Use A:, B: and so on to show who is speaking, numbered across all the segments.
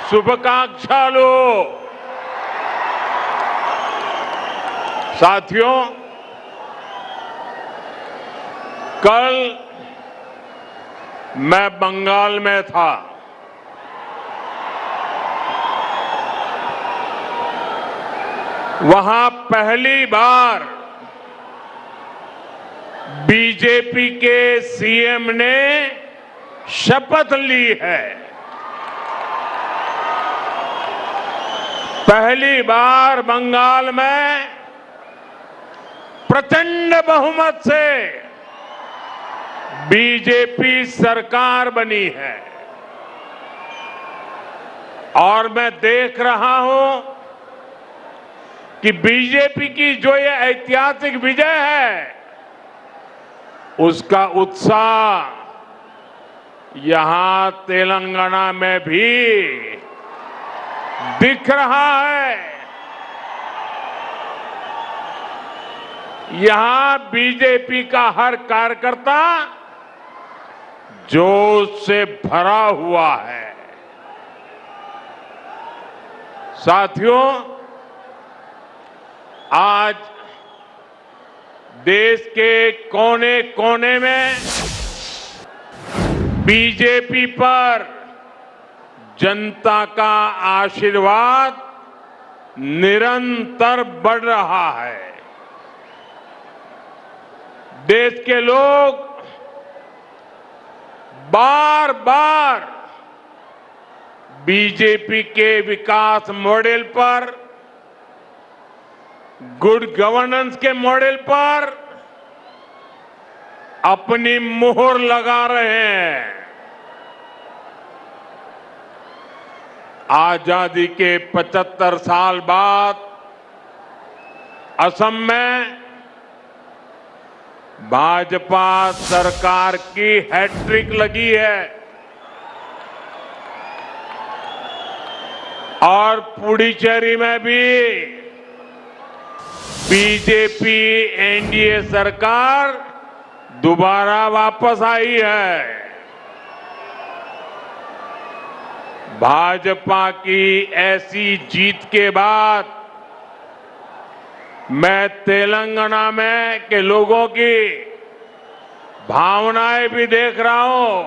A: శుభాకాంక్షలు साथियों, कल मैं बंगाल में था। वहां पहली बार बीजेपी के सीएम ने शपथ ली है। पहली बार बंगाल में प्रचंड बहुमत से बीजेपी सरकार बनी है और मैं देख रहा हूं कि बीजेपी की जो ये ऐतिहासिक विजय है उसका उत्साह यहां तेलंगाना में भी दिख रहा है। यहां बीजेपी का हर कार्यकर्ता जोश से भरा हुआ है। साथियों, आज देश के कोने कोने में बीजेपी पर जनता का आशीर्वाद निरंतर बढ़ रहा है। देश के लोग बार बार बीजेपी के विकास मॉडल पर, गुड गवर्नेंस के मॉडल पर अपनी मुहर लगा रहे हैं। आजादी के 75 साल बाद असम में भाजपा सरकार की हैट्रिक लगी है और पुडुचेरी में भी बीजेपी एनडीए सरकार दोबारा वापस आई है। भाजपा की ऐसी जीत के बाद मैं तेलंगाना में के लोगों की भावनाएं भी देख रहा हूं।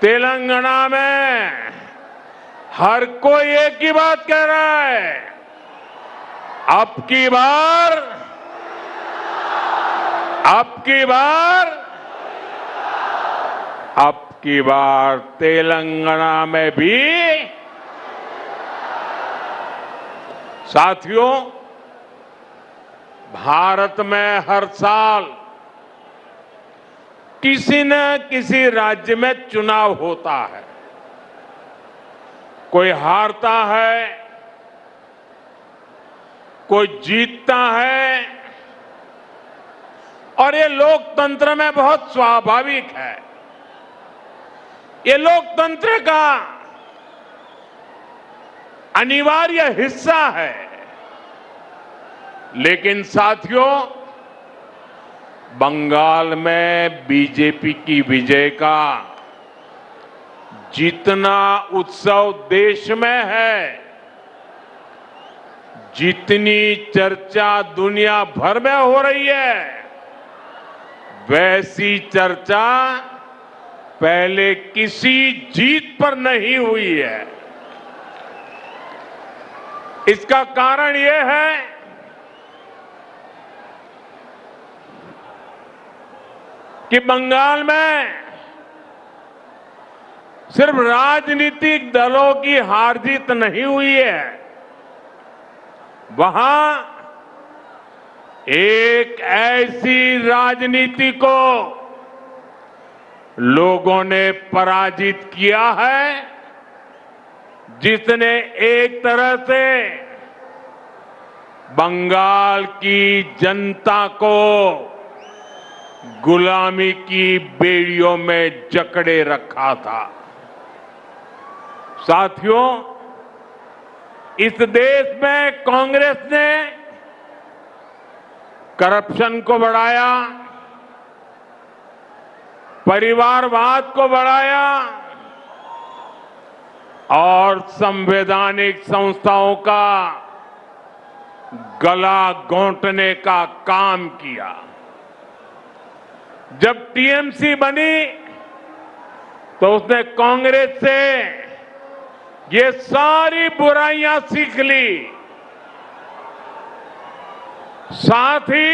A: तेलंगाना में हर कोई एक ही बात कह रहा है, अब की बार तेलंगाना में भी। साथियों, भारत में हर साल किसी न किसी राज्य में चुनाव होता है। कोई हारता है, कोई जीतता है और ये लोकतंत्र में बहुत स्वाभाविक है। ये लोकतंत्र का अनिवार्य हिस्सा है। लेकिन साथियों, बंगाल में बीजेपी की विजय का जितना उत्सव देश में है, जितनी चर्चा दुनिया भर में हो रही है, वैसी चर्चा पहले किसी जीत पर नहीं हुई है। इसका कारण यह है कि बंगाल में सिर्फ राजनीतिक दलों की हार जीत नहीं हुई है, वहां एक ऐसी राजनीति को लोगों ने पराजित किया है जिसने एक तरह से बंगाल की जनता को गुलामी की बेड़ियों में जकड़े रखा था। साथियों, इस देश में कांग्रेस ने करप्शन को बढ़ाया, परिवारवाद को बढ़ाया और संवैधानिक संस्थाओं का गला घोंटने का काम किया। जब टीएमसी बनी तो उसने कांग्रेस से ये सारी बुराइयां सीख ली, साथ ही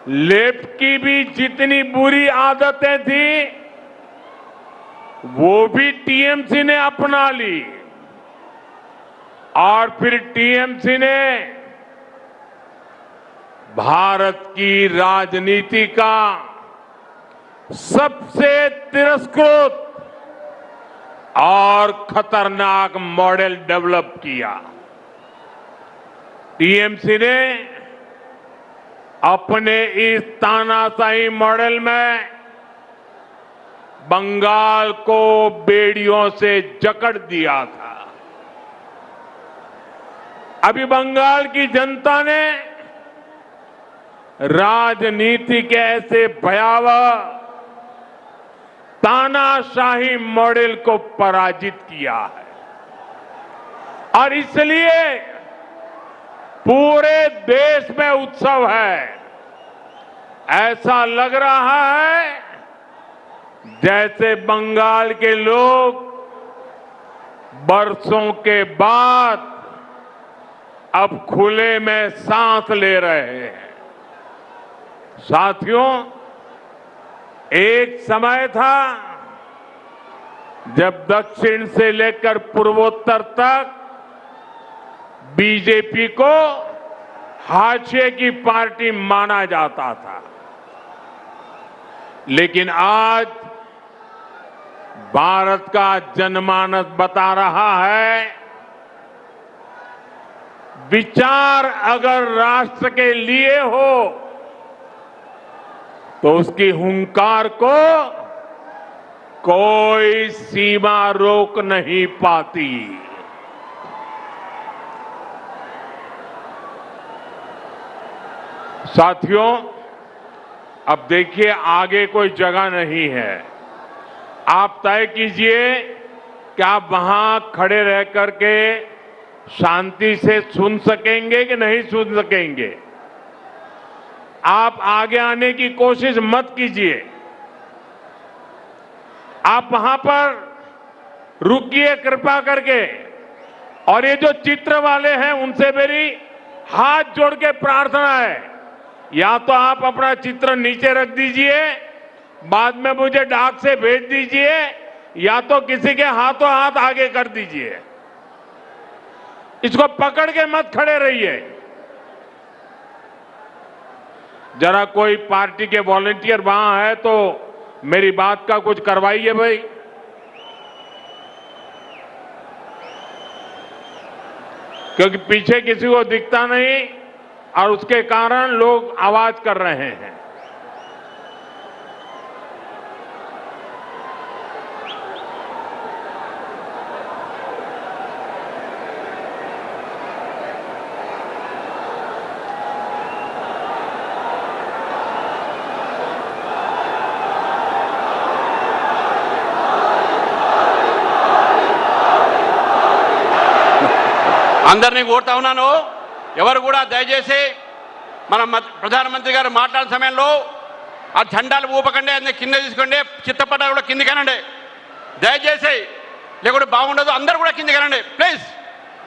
A: लेफ्ट की भी जितनी बुरी आदतें थी वो भी टीएमसी ने अपना ली और फिर टीएमसी ने भारत की राजनीति का सबसे तिरस्कृत और खतरनाक मॉडल डेवलप किया। टीएमसी ने अपने इस तानाशाही मॉडल में बंगाल को बेड़ियों से जकड़ दिया था। अभी बंगाल की जनता ने राजनीति के ऐसे भयावह तानाशाही मॉडल को पराजित किया है और इसलिए पूरे देश में उत्सव है। ऐसा लग रहा है जैसे बंगाल के लोग बरसों के बाद अब खुले में सांस ले रहे हैं। साथियों, एक समय था जब दक्षिण से लेकर पूर्वोत्तर तक बीजेपी को हाशिए की पार्टी माना जाता था, लेकिन आज भारत का जनमानस बता रहा है विचार अगर राष्ट्र के लिए हो तो उसकी हुंकार को कोई सीमा रोक नहीं पाती। साथियों, अब देखिए आगे कोई जगह नहीं है। आप तय कीजिए कि आप वहां खड़े रह करके शांति से सुन सकेंगे कि नहीं सुन सकेंगे। आप आगे आने की कोशिश मत कीजिए। आप वहां पर रुकिए कृपा करके। और ये जो चित्र वाले हैं उनसे मेरी हाथ जोड़ के प्रार्थना है, या तो आप अपना चित्र नीचे रख दीजिए, बाद में मुझे डाक से भेज दीजिए, या तो किसी के हाथों हाथ आगे कर दीजिए। इसको पकड़ के मत खड़े रहिए। जरा कोई पार्टी के वॉलंटियर वहां है तो मेरी बात का कुछ करवाइए भाई। क्योंकि पीछे किसी को दिखता नहीं और उसके कारण लोग आवाज कर रहे हैं।
B: అందరినీ కోరుతా ఉన్నాను, ఎవరు కూడా దయచేసి మన ప్రధానమంత్రి గారు మాట్లాడే సమయంలో ఆ జెండాలు ఊపకండి, అన్ని కింద తీసుకోండి, చిత్తపటాలు కూడా కిందికి అనండి దయచేసి, లేకుంటే బాగుండదు. అందరూ కూడా కిందికి అనండి ప్లీజ్,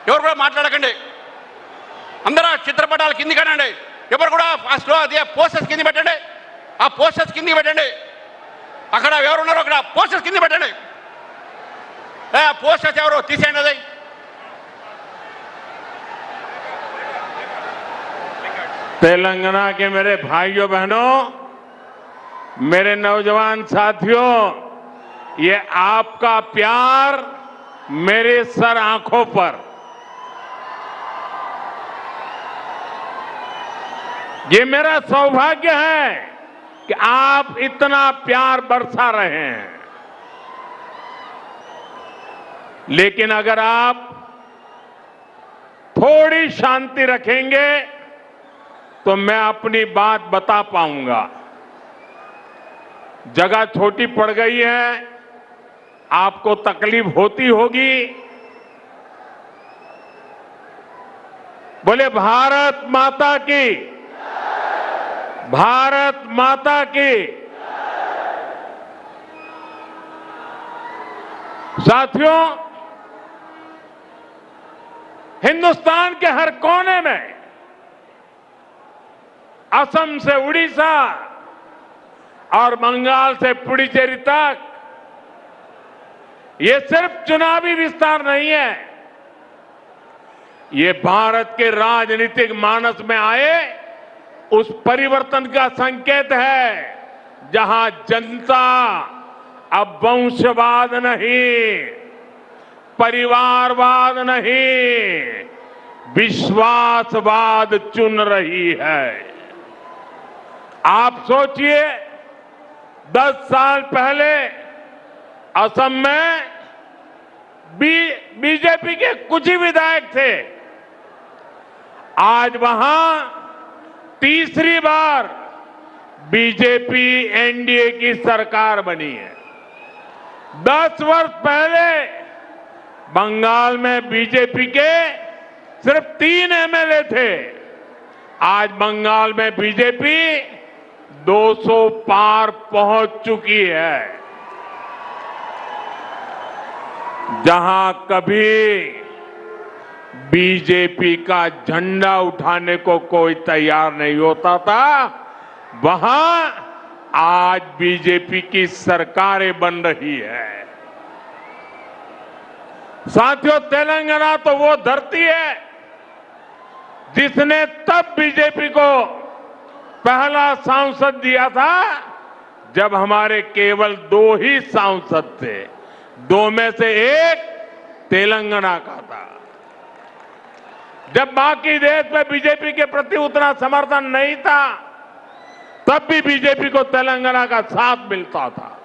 B: ఎవరు కూడా మాట్లాడకండి. అందరూ చిత్రపటాలు కిందికి అనండి. ఎవరు కూడా ఫస్ట్లో అదే పోస్టర్స్ కింద పెట్టండి, ఆ పోస్టర్స్ కిందికి పెట్టండి. అక్కడ ఎవరు ఉన్నారో అక్కడ పోస్టర్స్ కింద పెట్టండి. పోస్టర్స్ ఎవరు తీసేయండి. అది
A: तेलंगाना के मेरे भाइयों बहनों, मेरे नौजवान साथियों, ये आपका प्यार मेरे सर आंखों पर, ये मेरा सौभाग्य है कि आप इतना प्यार बरसा रहे हैं। लेकिन अगर आप थोड़ी शांति रखेंगे तो मैं अपनी बात बता पाऊंगा। जगह छोटी पड़ गई है, आपको तकलीफ होती होगी। बोले भारत माता की, भारत माता की। साथियों, हिंदुस्तान के हर कोने में, असम से उड़ीसा और बंगाल से पुडुचेरी तक, ये सिर्फ चुनावी विस्तार नहीं है, ये भारत के राजनीतिक मानस में आए उस परिवर्तन का संकेत है जहां जनता अब वंशवाद नहीं, परिवारवाद नहीं, विश्वासवाद चुन रही है। आप सोचिए, 10 साल पहले असम में बीजेपी के कुछ ही विधायक थे। आज वहां तीसरी बार बीजेपी एनडीए की सरकार बनी है। 10 वर्ष पहले बंगाल में बीजेपी के सिर्फ 3 एमएलए थे। आज बंगाल में बीजेपी 200 पार पहुंच चुकी है। जहां कभी बीजेपी का झंडा उठाने को कोई तैयार नहीं होता था, वहां आज बीजेपी की सरकारें बन रही है। साथियों, तेलंगाना तो वो धरती है जिसने तब बीजेपी को पहला सांसद दिया था जब हमारे केवल 2 ही सांसद थे। 2 में से एक तेलंगाना का था। जब बाकी देश में बीजेपी के प्रति उतना समर्थन नहीं था, तब भी बीजेपी को तेलंगाना का साथ मिलता था।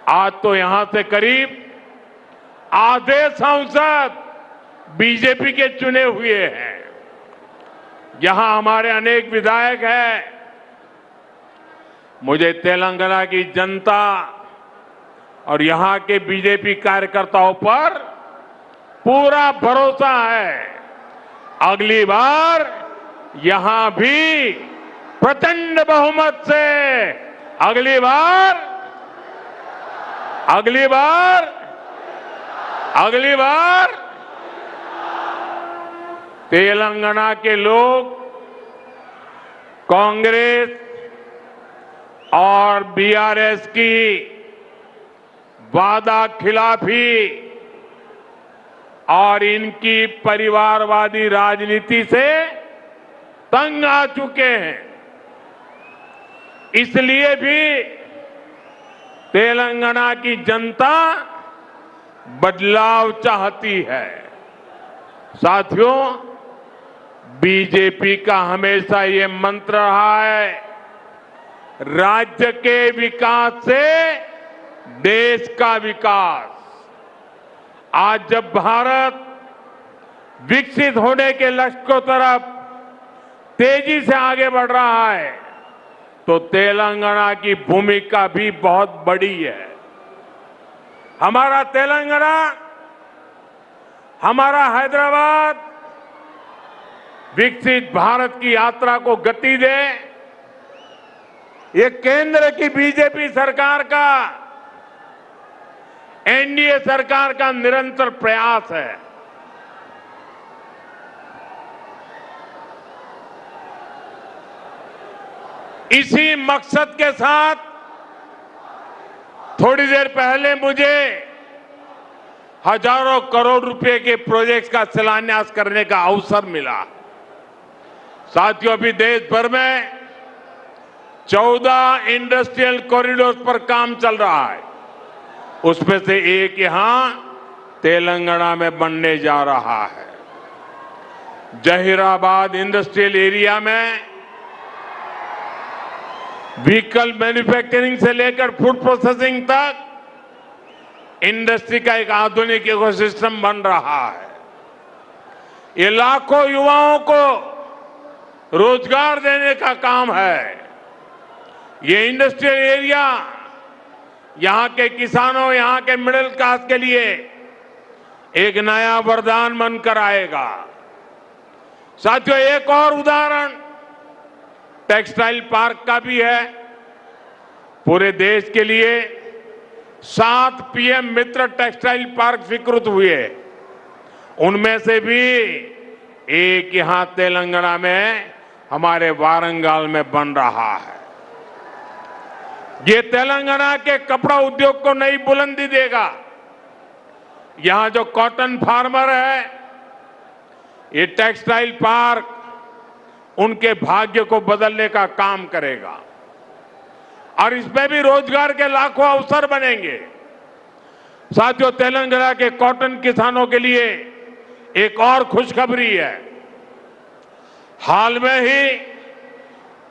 A: आज तो यहां से करीब आधे सांसद बीजेपी के चुने हुए हैं। यहां हमारे अनेक विधायक हैं। मुझे तेलंगाना की जनता और यहां के बीजेपी कार्यकर्ताओं पर पूरा भरोसा है। अगली बार यहां भी प्रचंड बहुमत से, अगली बार तेलंगाना के लोग कांग्रेस और बीआरएस की वादा खिलाफी और इनकी परिवारवादी राजनीति से तंग आ चुके हैं। इसलिए भी तेलंगाना की जनता बदलाव चाहती है। साथियों, बीजेपी का हमेशा ये मंत्र रहा है, राज्य के विकास से देश का विकास। आज जब भारत विकसित होने के लक्ष्य की तरफ तेजी से आगे बढ़ रहा है, तो तेलंगाना की भूमिका भी बहुत बड़ी है। हमारा तेलंगाना, हमारा हैदराबाद विकसित भारत की यात्रा को गति दे, ये केंद्र की बीजेपी सरकार का, एनडीए सरकार का निरंतर प्रयास है। इसी मकसद के साथ थोड़ी देर पहले मुझे हजारों करोड़ रुपए के प्रोजेक्ट्स का शिलान्यास करने का अवसर मिला। साथियों, अभी देश भर में 14 इंडस्ट्रियल कॉरिडोर पर काम चल रहा है। उसमें से एक यहां तेलंगाना में बनने जा रहा है। जहीराबाद इंडस्ट्रियल एरिया में व्हीकल मैन्युफैक्चरिंग से लेकर फूड प्रोसेसिंग तक इंडस्ट्री का एक आधुनिक इकोसिस्टम बन रहा है। ये लाखों युवाओं को रोजगार देने का काम है। ये इंडस्ट्रियल एरिया यहां के किसानों, यहां के मिडिल क्लास के लिए एक नया वरदान बनकर आएगा। साथियों, एक और उदाहरण टेक्सटाइल पार्क का भी है। पूरे देश के लिए 7 पीएम मित्र टेक्सटाइल पार्क स्वीकृत हुए, उनमें से भी एक यहां तेलंगाना में हमारे वारंगल में बन रहा है। ये तेलंगाना के कपड़ा उद्योग को नई बुलंदी देगा। यहां जो कॉटन फार्मर है, ये टेक्सटाइल पार्क उनके भाग्य को बदलने का काम करेगा और इसमें भी रोजगार के लाखों अवसर बनेंगे। साथियों, तेलंगाना के कॉटन किसानों के लिए एक और खुशखबरी है। हाल में ही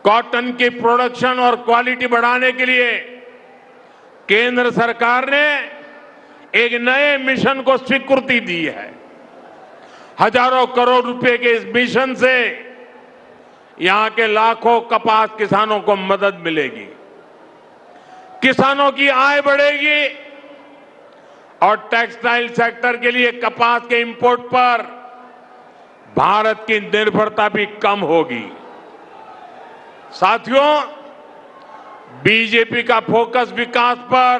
A: कॉटन की प्रोडक्शन और क्वालिटी बढ़ाने के लिए केंद्र सरकार ने एक नए मिशन को स्वीकृति दी है। हजारों करोड़ रुपए के इस मिशन से यहां के लाखों कपास किसानों को मदद मिलेगी, किसानों की आय बढ़ेगी और टेक्सटाइल सेक्टर के लिए कपास के इंपोर्ट पर भारत की निर्भरता भी कम होगी। साथियों, बीजेपी का फोकस विकास पर,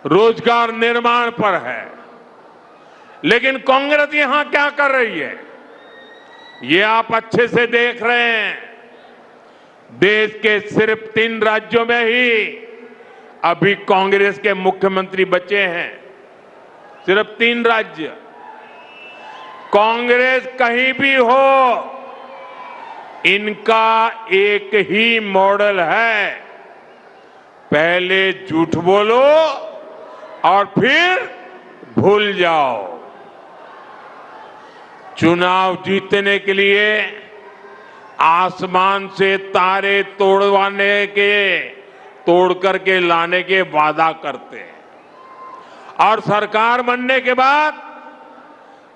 A: रोजगार निर्माण पर है, लेकिन कांग्रेस यहां क्या कर रही है, ये आप अच्छे से देख रहे हैं। देश के सिर्फ 3 राज्यों में ही अभी कांग्रेस के मुख्यमंत्री बचे हैं, सिर्फ 3 राज्य। कांग्रेस कहीं भी हो, इनका एक ही मॉडल है, पहले झूठ बोलो और फिर भूल जाओ। चुनाव जीतने के लिए आसमान से तारे तोड़ करके लाने के वादा करते हैं और सरकार बनने के बाद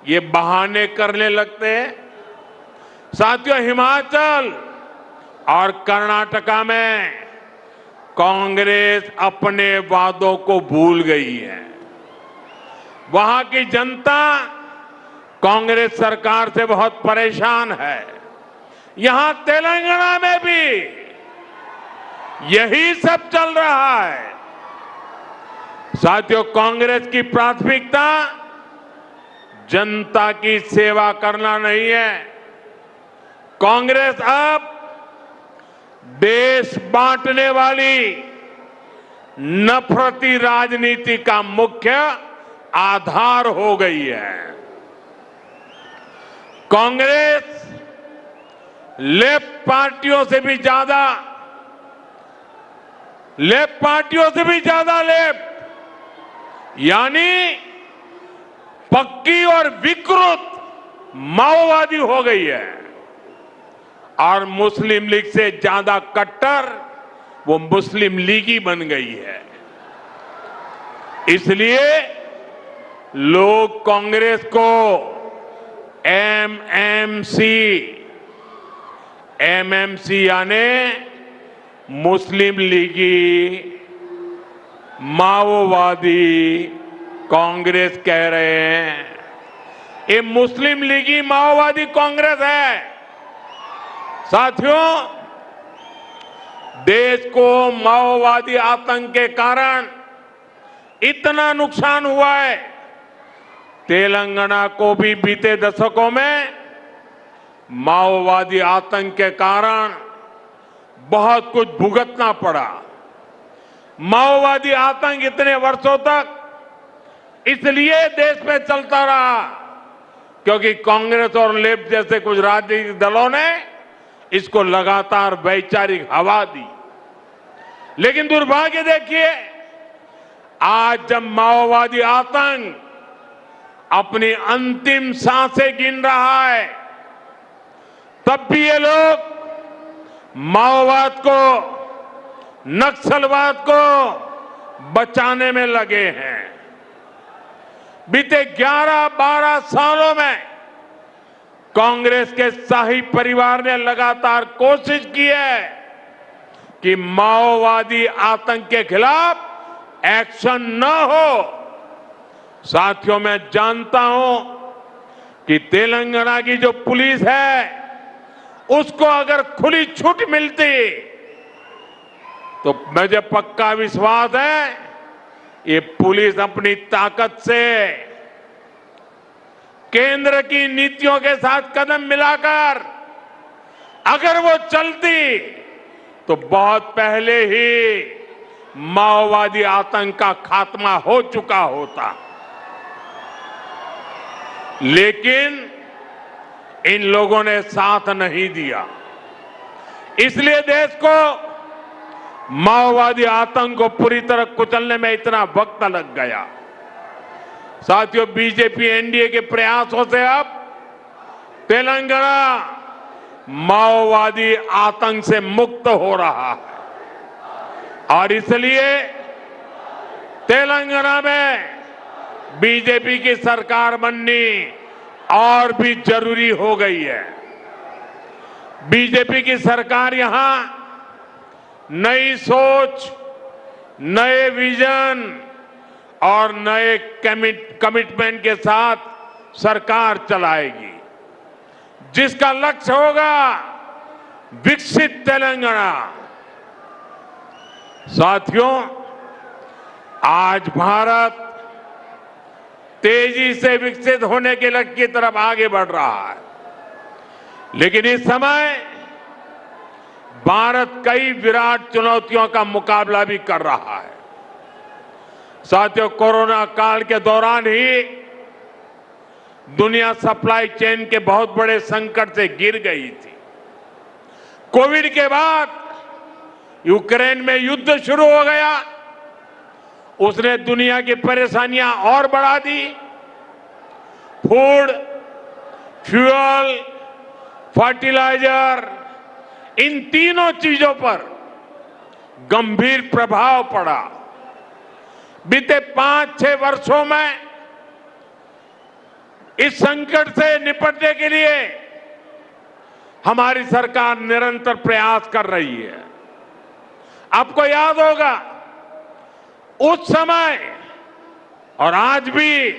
A: ये बहाने करने लगते हैं। साथियों, हिमाचल और कर्नाटका में कांग्रेस अपने वादों को भूल गई है। वहां की जनता कांग्रेस सरकार से बहुत परेशान है। यहां तेलंगाना में भी यही सब चल रहा है। साथियों, कांग्रेस की प्राथमिकता जनता की सेवा करना नहीं है। कांग्रेस अब देश बांटने वाली नफरती राजनीति का मुख्य आधार हो गई है। कांग्रेस लेफ्ट पार्टियों से भी ज्यादा लेफ्ट यानी पक्की और विकृत माओवादी हो गई है और मुस्लिम लीग से ज्यादा कट्टर वो मुस्लिम लीगी बन गई है। इसलिए लोग कांग्रेस को एमएमसी यानी मुस्लिम लीगी माओवादी कांग्रेस कह रहे हैं। ये मुस्लिम लीगी माओवादी कांग्रेस है। साथियों, देश को माओवादी आतंक के कारण इतना नुकसान हुआ है, तेलंगाना को भी बीते दशकों में माओवादी आतंक के कारण बहुत कुछ भुगतना पड़ा। माओवादी आतंक इतने वर्षों तक इसलिए देश में चलता रहा क्योंकि कांग्रेस और लेफ्ट जैसे कुछ राजनीतिक दलों ने इसको लगातार वैचारिक हवा दी। लेकिन दुर्भाग्य देखिए, आज जब माओवादी आतंक अपनी अंतिम सांसें गिन रहा है, तब भी ये लोग माओवाद को, नक्सलवाद को बचाने में लगे हैं। बीते 11-12 सालों में कांग्रेस के शाही परिवार ने लगातार कोशिश की है कि माओवादी आतंक के खिलाफ एक्शन न हो। साथियों, मैं जानता हूं कि तेलंगाना की जो पुलिस है उसको अगर खुली छूट मिलती तो मुझे पक्का विश्वास है ये पुलिस अपनी ताकत से केंद्र की नीतियों के साथ कदम मिलाकर अगर वो चलती तो बहुत पहले ही माओवादी आतंक का खात्मा हो चुका होता। लेकिन इन लोगों ने साथ नहीं दिया, इसलिए देश को माओवादी आतंक को पूरी तरह कुचलने में इतना वक्त लग गया। साथियों, बीजेपी एनडीए के प्रयासों से अब तेलंगाना माओवादी आतंक से मुक्त हो रहा है और इसलिए तेलंगाना में बीजेपी की सरकार बननी और भी जरूरी हो गई है। बीजेपी की सरकार यहां नई सोच, नए विजन और नए कमिटमेंट के साथ सरकार चलाएगी, जिसका लक्ष्य होगा विकसित तेलंगाना। साथियों, आज भारत तेजी से विकसित होने के लक्ष्य की तरफ आगे बढ़ रहा है, लेकिन इस समय भारत कई विराट चुनौतियों का मुकाबला भी कर रहा है। साथियों, कोरोना काल के दौरान ही दुनिया सप्लाई चेन के बहुत बड़े संकट से गिर गई थी। कोविड के बाद यूक्रेन में युद्ध शुरू हो गया, उसने दुनिया की परेशानियां और बढ़ा दी। फूड, फ्यूल, फर्टिलाइजर, इन तीनों चीजों पर गंभीर प्रभाव पड़ा। बीते 5-6 वर्षों में इस संकट से निपटने के लिए हमारी सरकार निरंतर प्रयास कर रही है। आपको याद होगा, उस समय और आज भी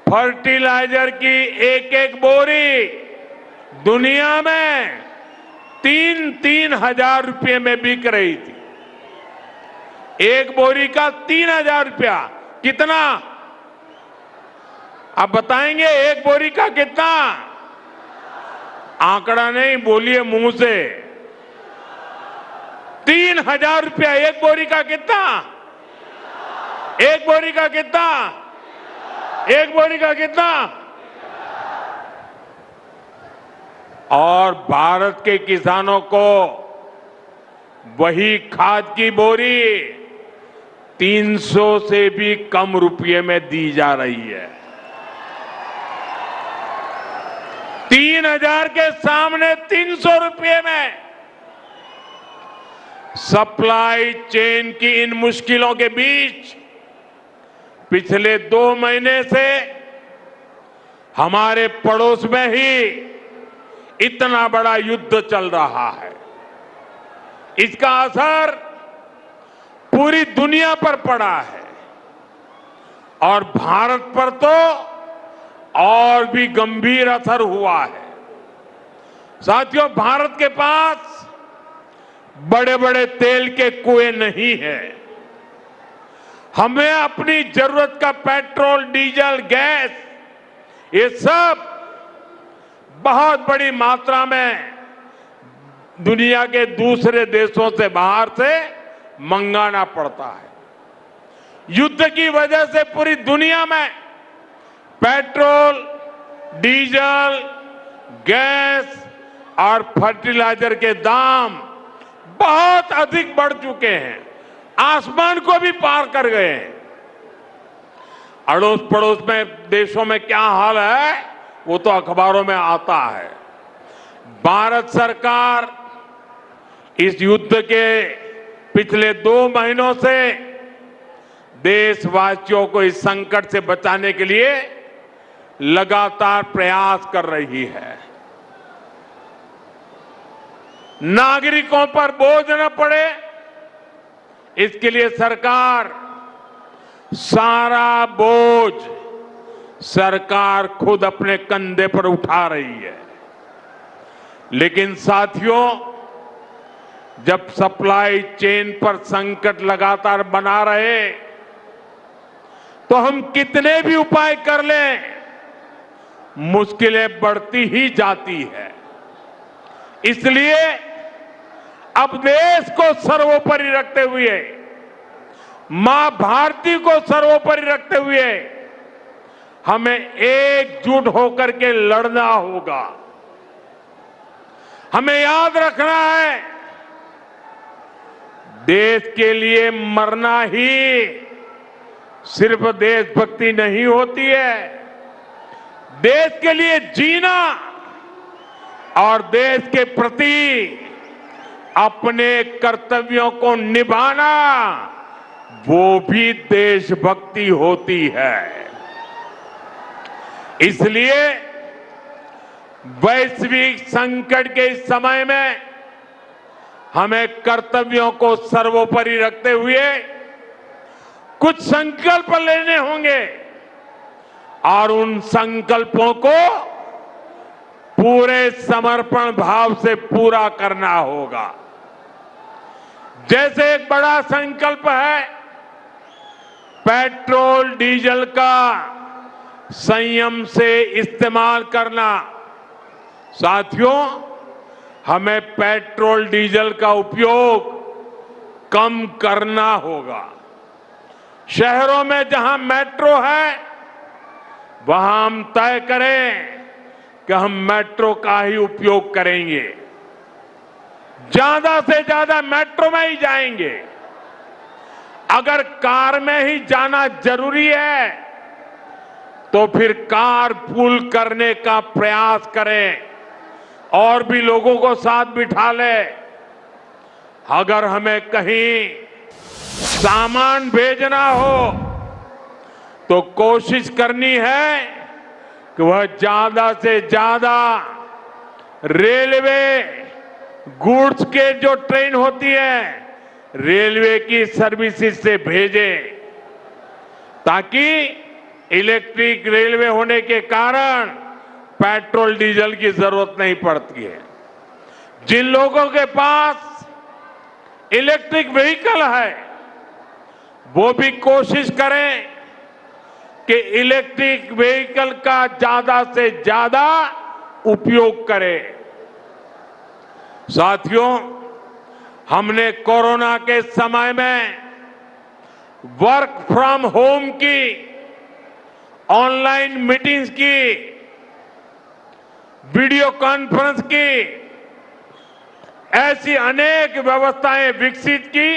A: फर्टिलाइजर की एक एक बोरी दुनिया में 3-3 हजार रुपये में बिक रही थी। एक बोरी का 3,000 रुपया। कितना? आप बताएंगे एक बोरी का कितना? आंकड़ा नहीं, बोलिए मुंह से। 3,000 रुपया एक बोरी का। कितना? एक बोरी का कितना? एक बोरी का कितना? और भारत के किसानों को वही खाद की बोरी 300 से भी कम रुपये में दी जा रही है। 3,000 के सामने 300 रुपये में। सप्लाई चेन की इन मुश्किलों के बीच पिछले 2 महीने से हमारे पड़ोस में ही इतना बड़ा युद्ध चल रहा है। इसका असर पूरी दुनिया पर पड़ा है और भारत पर तो और भी गंभीर असर हुआ है। साथियों, भारत के पास बड़े बड़े तेल के कुएं नहीं है। हमें अपनी जरूरत का पेट्रोल, डीजल, गैस, ये सब बहुत बड़ी मात्रा में दुनिया के दूसरे देशों से, बाहर से मंगाना पड़ता है। युद्ध की वजह से पूरी दुनिया में पेट्रोल, डीजल, गैस और फर्टिलाइजर के दाम बहुत अधिक बढ़ चुके हैं, आसमान को भी पार कर गए हैं। अड़ोस पड़ोस में देशों में क्या हाल है वो तो अखबारों में आता है। भारत सरकार इस युद्ध के पिछले 2 महीनों से देशवासियों को इस संकट से बचाने के लिए लगातार प्रयास कर रही है। नागरिकों पर बोझ न पड़े, इसके लिए सरकार सारा बोझ सरकार खुद अपने कंधे पर उठा रही है। लेकिन साथियों, जब सप्लाई चेन पर संकट लगातार बना रहे तो हम कितने भी उपाय कर लें, मुश्किलें बढ़ती ही जाती है। इसलिए अब देश को सर्वोपरि रखते हुए, मां भारती को सर्वोपरि रखते हुए हमें एकजुट होकर के लड़ना होगा। हमें याद रखना है, देश के लिए मरना ही सिर्फ देशभक्ति नहीं होती है। देश के लिए जीना और देश के प्रति अपने कर्तव्यों को निभाना, वो भी देशभक्ति होती है। इसलिए वैश्विक संकट के इस समय में हमें कर्तव्यों को सर्वोपरि रखते हुए कुछ संकल्प लेने होंगे और उन संकल्पों को पूरे समर्पण भाव से पूरा करना होगा। जैसे एक बड़ा संकल्प है पेट्रोल डीजल का संयम से इस्तेमाल करना। साथियों, हमें पेट्रोल डीजल का उपयोग कम करना होगा। शहरों में जहां मेट्रो है वहां हम तय करें कि हम मेट्रो का ही उपयोग करेंगे, ज्यादा से ज्यादा मेट्रो में ही जाएंगे। अगर कार में ही जाना जरूरी है तो फिर कार पूल करने का प्रयास करें और भी लोगों को साथ बिठा ले। अगर हमें कहीं सामान भेजना हो तो कोशिश करनी है कि वह ज्यादा से ज्यादा रेलवे गुड्स के जो ट्रेन होती है रेलवे की सर्विसेज से भेजे, ताकि इलेक्ट्रिक रेलवे होने के कारण पेट्रोल डीजल की जरूरत नहीं पड़ती है। जिन लोगों के पास इलेक्ट्रिक व्हीकल है वो भी कोशिश करें कि इलेक्ट्रिक व्हीकल का ज्यादा से ज्यादा उपयोग करें। साथियों, हमने कोरोना के समय में वर्क फ्रॉम होम की, ऑनलाइन मीटिंग्स की, वीडियो कॉन्फ्रेंस की, ऐसी अनेक व्यवस्थाएं विकसित की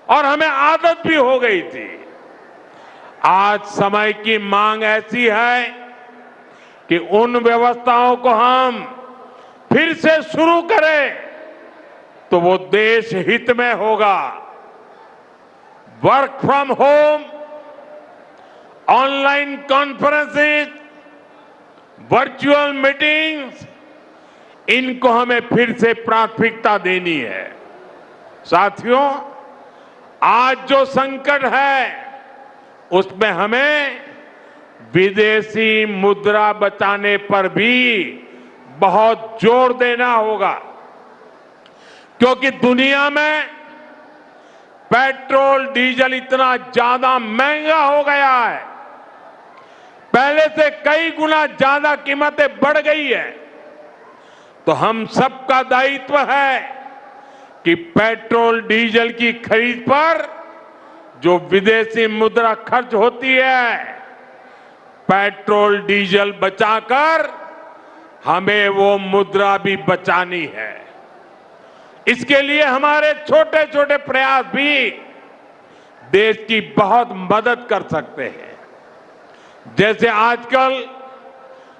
A: और हमें आदत भी हो गई थी। आज समय की मांग ऐसी है कि उन व्यवस्थाओं को हम फिर से शुरू करें तो वो देश हित में होगा। Work from home, online conferences, virtual meetings, इनको हमें फिर से प्राथमिकता देनी है। साथियों, आज जो संकट है उसमें हमें विदेशी मुद्रा बचाने पर भी बहुत जोर देना होगा, क्योंकि दुनिया में पेट्रोल डीजल इतना ज्यादा महंगा हो गया है, पहले से कई गुना ज्यादा कीमतें बढ़ गई है। तो हम सबका दायित्व है कि पेट्रोल डीजल की खरीद पर जो विदेशी मुद्रा खर्च होती है, पेट्रोल डीजल बचाकर हमें वो मुद्रा भी बचानी है। इसके लिए हमारे छोटे छोटे प्रयास भी देश की बहुत मदद कर सकते हैं। जैसे आजकल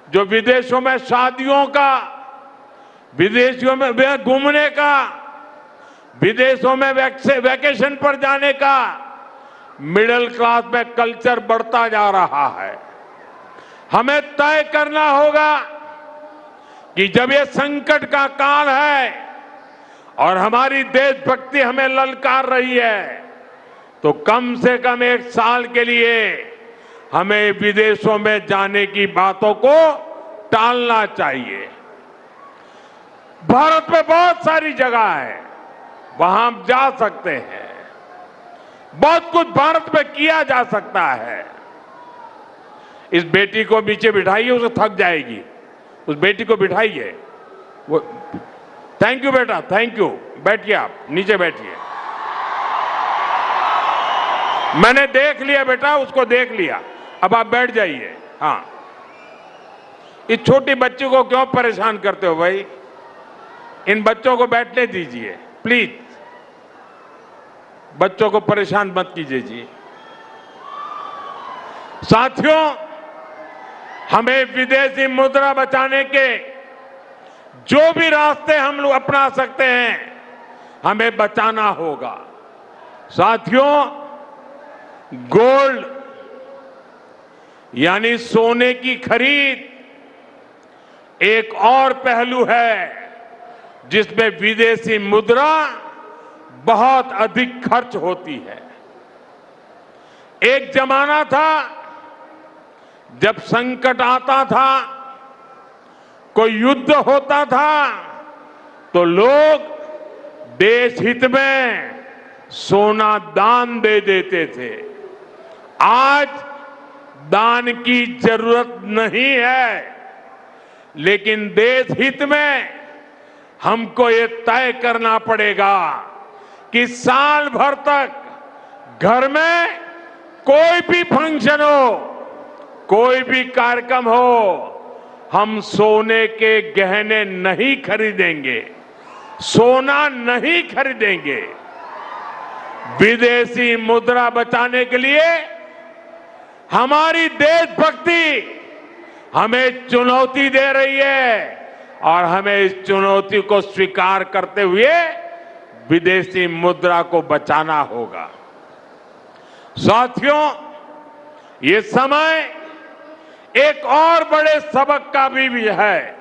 A: जो विदेशों में शादियों का, विदेशों में घूमने का, विदेशों में वैकेशन पर जाने का मिडिल क्लास में कल्चर बढ़ता जा रहा है। हमें तय करना होगा कि जब ये संकट का काल है और हमारी देशभक्ति हमें ललकार रही है, तो कम से कम 1 साल के लिए हमें विदेशों में जाने की बातों को टालना चाहिए। भारत में बहुत सारी जगह है, वहां हम जा सकते हैं। बहुत कुछ भारत में किया जा सकता है। इस बेटी को नीचे बिठाइए, उसे थक जाएगी। उस बेटी को बिठाइए। वो थैंक यू बेटा, थैंक यू। बैठिए, आप नीचे बैठिए। मैंने देख लिया बेटा, उसको देख लिया। अब आप बैठ जाइए। हाँ, इस छोटी बच्ची को क्यों परेशान करते हो भाई? इन बच्चों को बैठने दीजिए प्लीज। बच्चों को परेशान मत कीजिए जी। साथियों, हमें विदेशी मुद्रा बचाने के जो भी रास्ते हम लोग अपना सकते हैं, हमें बचाना होगा। साथियों, गोल्ड यानी सोने की खरीद एक और पहलू है जिसमें विदेशी मुद्रा बहुत अधिक खर्च होती है। एक जमाना था जब संकट आता था, कोई युद्ध होता था, तो लोग देश हित में सोना दान दे देते थे। आज दान की जरूरत नहीं है, लेकिन देश हित में हमको ये तय करना पड़ेगा कि साल भर तक घर में कोई भी फंक्शन हो, कोई भी कार्यक्रम हो, हम सोने के गहने नहीं खरीदेंगे, सोना नहीं खरीदेंगे। विदेशी मुद्रा बचाने के लिए हमारी देशभक्ति हमें चुनौती दे रही है और हमें इस चुनौती को स्वीकार करते हुए विदेशी मुद्रा को बचाना होगा। साथियों, ये समय एक और बड़े सबक का भी है।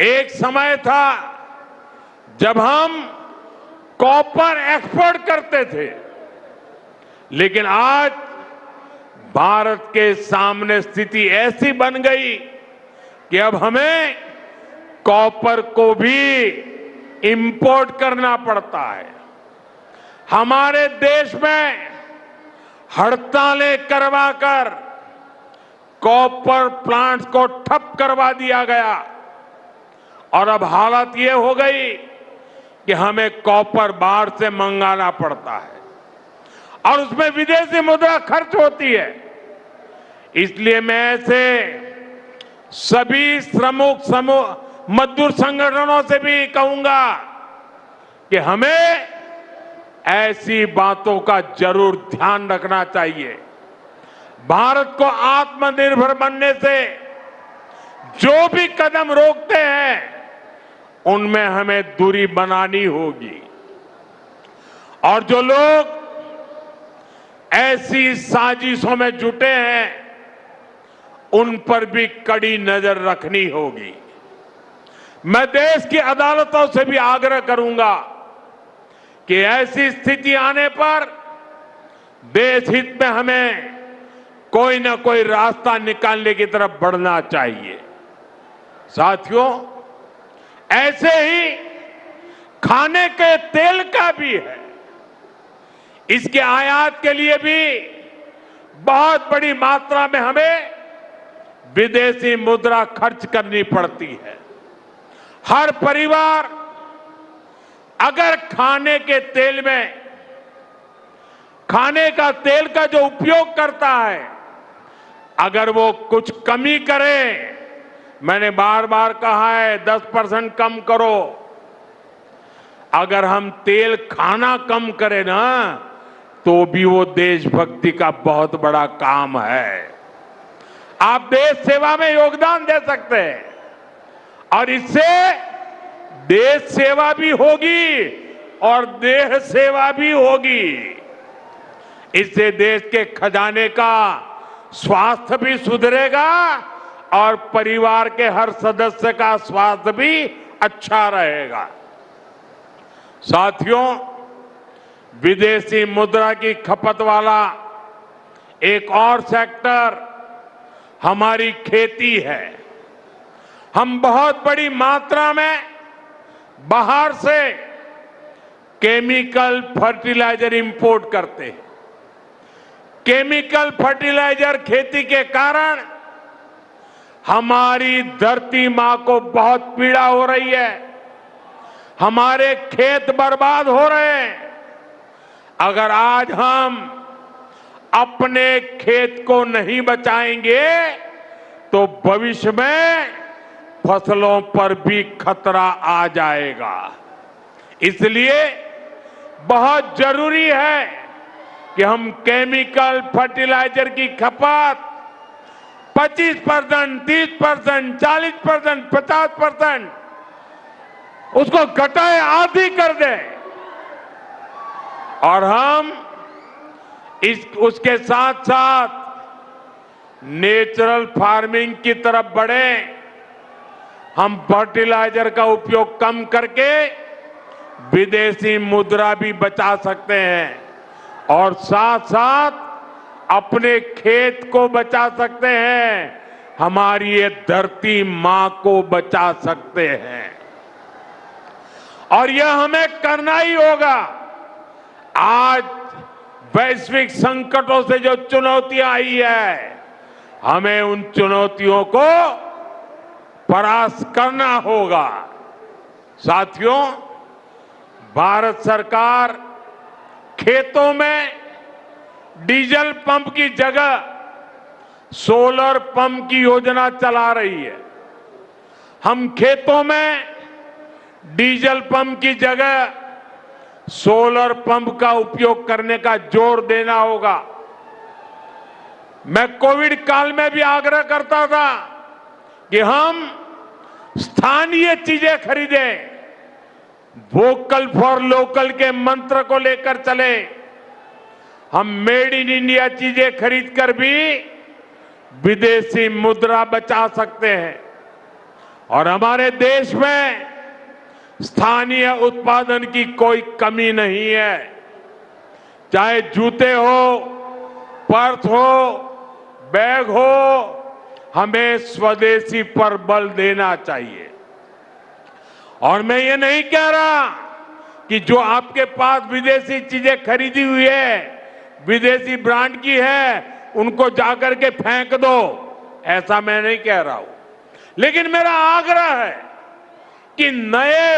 A: एक समय था जब हम कॉपर एक्सपोर्ट करते थे, लेकिन आज भारत के सामने स्थिति ऐसी बन गई कि अब हमें कॉपर को भी इंपोर्ट करना पड़ता है। हमारे देश में हड़तालें करवाकर कॉपर प्लांट्स को ठप करवा दिया गया और अब हालत ये हो गई कि हमें कॉपर बाहर से मंगाना पड़ता है और उसमें विदेशी मुद्रा खर्च होती है। इसलिए मैं ऐसे सभी श्रमिक समूह मजदूर संगठनों से भी कहूंगा कि हमें ऐसी बातों का जरूर ध्यान रखना चाहिए। भारत को आत्मनिर्भर बनने से जो भी कदम रोकते हैं, उनमें हमें दूरी बनानी होगी और जो लोग ऐसी साजिशों में जुटे हैं, उन पर भी कड़ी नजर रखनी होगी। मैं देश की अदालतों से भी आग्रह करूंगा कि ऐसी स्थिति आने पर देश हित में हमें कोई ना कोई रास्ता निकालने की तरफ बढ़ना चाहिए। साथियों, ऐसे ही खाने के तेल का भी है। इसके आयात के लिए भी बहुत बड़ी मात्रा में हमें विदेशी मुद्रा खर्च करनी पड़ती है। हर परिवार अगर खाने के तेल में खाने का तेल का जो उपयोग करता है, अगर वो कुछ कमी करे, मैंने बार बार कहा है 10% कम करो। अगर हम तेल खाना कम करें ना, तो भी वो देशभक्ति का बहुत बड़ा काम है। आप देश सेवा में योगदान दे सकते हैं और इससे देश सेवा भी होगी और देह सेवा भी होगी। इससे देश के खजाने का स्वास्थ्य भी सुधरेगा और परिवार के हर सदस्य का स्वास्थ्य भी अच्छा रहेगा। साथियों, विदेशी मुद्रा की खपत वाला एक और सेक्टर हमारी खेती है। हम बहुत बड़ी मात्रा में बाहर से केमिकल फर्टिलाइजर इंपोर्ट करते हैं। केमिकल फर्टिलाइजर खेती के कारण हमारी धरती मां को बहुत पीड़ा हो रही है। हमारे खेत बर्बाद हो रहे हैं। अगर आज हम अपने खेत को नहीं बचाएंगे तो भविष्य में फसलों पर भी खतरा आ जाएगा। इसलिए बहुत जरूरी है कि हम केमिकल फर्टिलाइजर की खपत 25%, 30%, 40%, 50% उसको घटाए, आधी कर दें और हम उसके साथ साथ नेचुरल फार्मिंग की तरफ बढ़े। हम फर्टिलाइजर का उपयोग कम करके विदेशी मुद्रा भी बचा सकते हैं और साथ साथ अपने खेत को बचा सकते हैं, हमारी ये धरती मां को बचा सकते हैं। और यह हमें करना ही होगा। आज वैश्विक संकटों से जो चुनौतियां आई है, हमें उन चुनौतियों को परास्त करना होगा। साथियों, भारत सरकार खेतों में डीजल पंप की जगह सोलर पंप की योजना चला रही है। हम खेतों में डीजल पंप की जगह सोलर पंप का उपयोग करने का जोर देना होगा। मैं कोविड काल में भी आग्रह करता था कि हम स्थानीय चीजें खरीदें, वोकल फॉर लोकल के मंत्र को लेकर चले। हम मेड इन इंडिया चीजें खरीदकर भी विदेशी मुद्रा बचा सकते हैं और हमारे देश में स्थानीय उत्पादन की कोई कमी नहीं है। चाहे जूते हो, पर्स हो, बैग हो, हमें स्वदेशी पर बल देना चाहिए। और मैं ये नहीं कह रहा कि जो आपके पास विदेशी चीजें खरीदी हुई है, विदेशी ब्रांड की है, उनको जाकर के फेंक दो, ऐसा मैं नहीं कह रहा हूं। लेकिन मेरा आग्रह है कि नए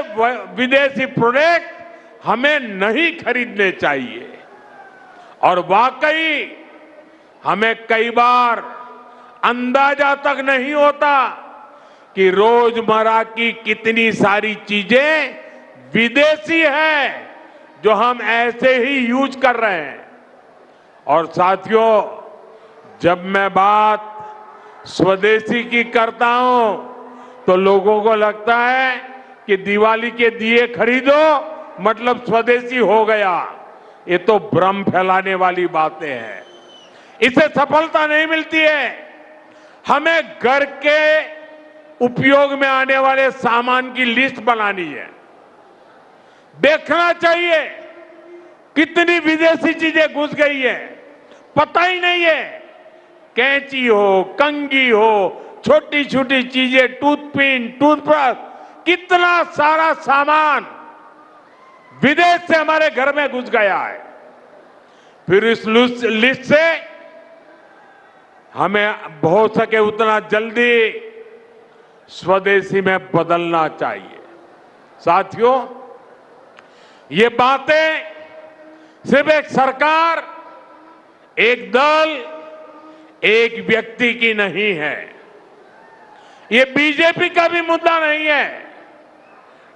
A: विदेशी प्रोडक्ट हमें नहीं खरीदने चाहिए। और वाकई हमें कई बार अंदाजा तक नहीं होता कि रोजमर्रा की कितनी सारी चीजें विदेशी है जो हम ऐसे ही यूज कर रहे हैं। और साथियों, जब मैं बात स्वदेशी की करता हूं तो लोगों को लगता है कि दिवाली के दिए खरीदो मतलब स्वदेशी हो गया। ये तो भ्रम फैलाने वाली बातें हैं। इससे सफलता नहीं मिलती है। हमें घर के उपयोग में आने वाले सामान की लिस्ट बनानी है। देखना चाहिए कितनी विदेशी चीजें घुस गई है, पता ही नहीं है। कैंची हो, कंघी हो, छोटी छोटी चीजें, टूथपिन, टूथब्रश, कितना सारा सामान विदेश से हमारे घर में घुस गया है। फिर इस लिस्ट से हमें हो सके उतना जल्दी स्वदेशी में बदलना चाहिए। साथियों, ये बातें सिर्फ एक सरकार, एक दल, एक व्यक्ति की नहीं है। ये बीजेपी का भी मुद्दा नहीं है,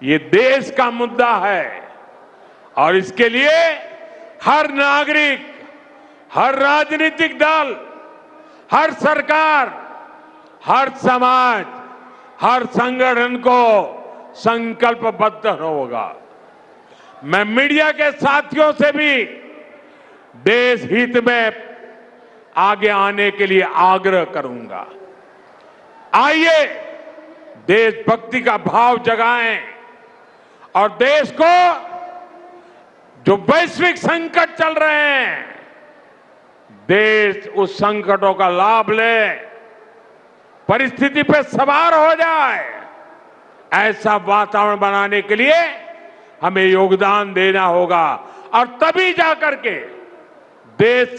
A: ये देश का मुद्दा है। और इसके लिए हर नागरिक, हर राजनीतिक दल, हर सरकार, हर समाज, हर संगठन को संकल्पबद्ध होगा। मैं मीडिया के साथियों से भी देश हित में आगे आने के लिए आग्रह करूंगा। आइए देशभक्ति का भाव जगाएं और देश को जो वैश्विक संकट चल रहे हैं, देश उस संकटों का लाभ ले, परिस्थिति पे सवार हो जाए, ऐसा वातावरण बनाने के लिए हमें योगदान देना होगा और तभी जाकर के देश